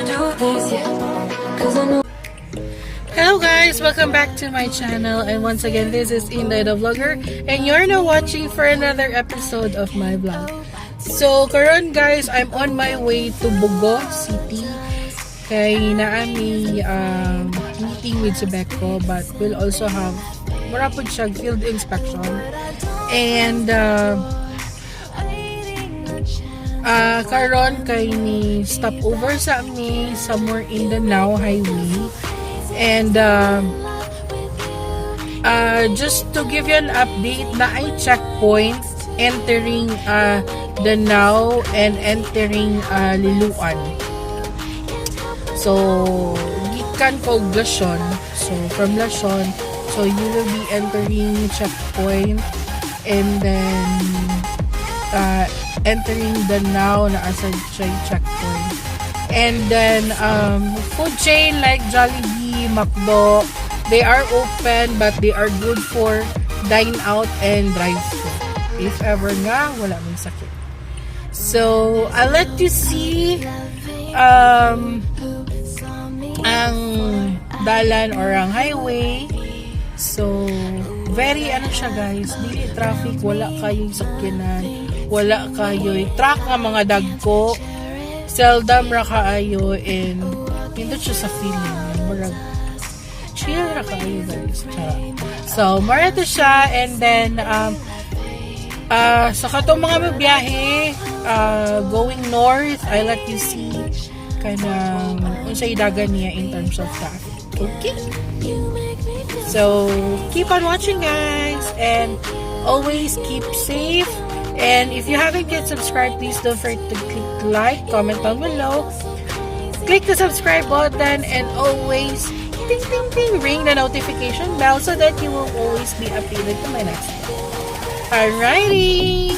Hello guys, welcome back to my channel, and once again this is Inday the vlogger, and you're now watching for another episode of my vlog. So karon guys, I'm on my way to Bugo City kay naami meeting with Cebuanos, but we'll also have marapod siya field inspection, and karon kay ni stop over sa amin somewhere in the Now Highway, and just to give you an update, na ay checkpoint entering the Now and entering Liluan. So gikan ko Lason, so from Lason, so you will be entering checkpoint, and then entering the Now na as a checkpoint, and then food chain like Jollibee, McDo, they are open, but they are good for dine out and drive through if ever nga wala mong sakit. So I'll let you see ang dalan or ang highway. So very ano siya guys, dili traffic, wala kayo'y sakyanan, wala kayo'y truck nga mga dagko, seldom ra kaayo, and pindot siya sa feeling, murag chill ra kaayo guys. So mara to siya, and then sa katong mga mabiyahe going north, I let you see kanang unsay dagan niya in terms of traffic. Okay, so keep on watching guys, and always keep safe. And if you haven't yet subscribed, please don't forget to click like, comment down below, click the subscribe button, and always ting ting ting ring the notification bell so that you will always be updated to my next video. Alrighty!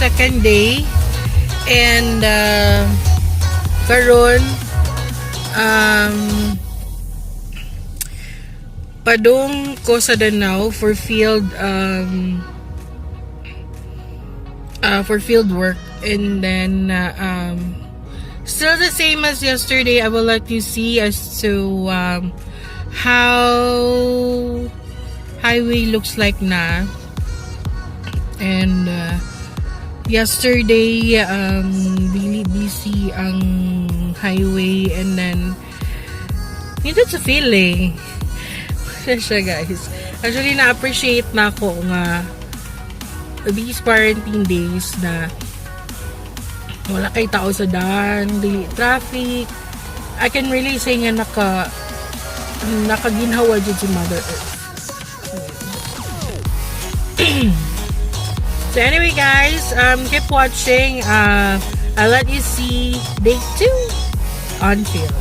second day. And karon padung ko sa Danau for field work. And then still the same as yesterday. I will let you see as to how highway looks like na. And yesterday really busy ang highway, and then nito sa feeling siya guys. Actually na-appreciate na ako nga these quarantine days na wala kay tao sa daan, dili traffic. I can really say nga nakaginhawa dyan si Mother Earth. So anyway guys, keep watching. I'll let you see day 2 on field.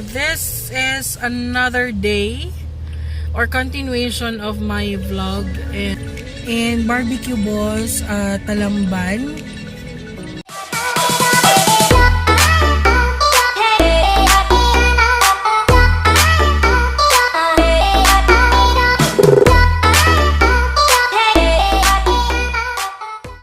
This is another day or continuation of my vlog in Barbecue Boss Talamban.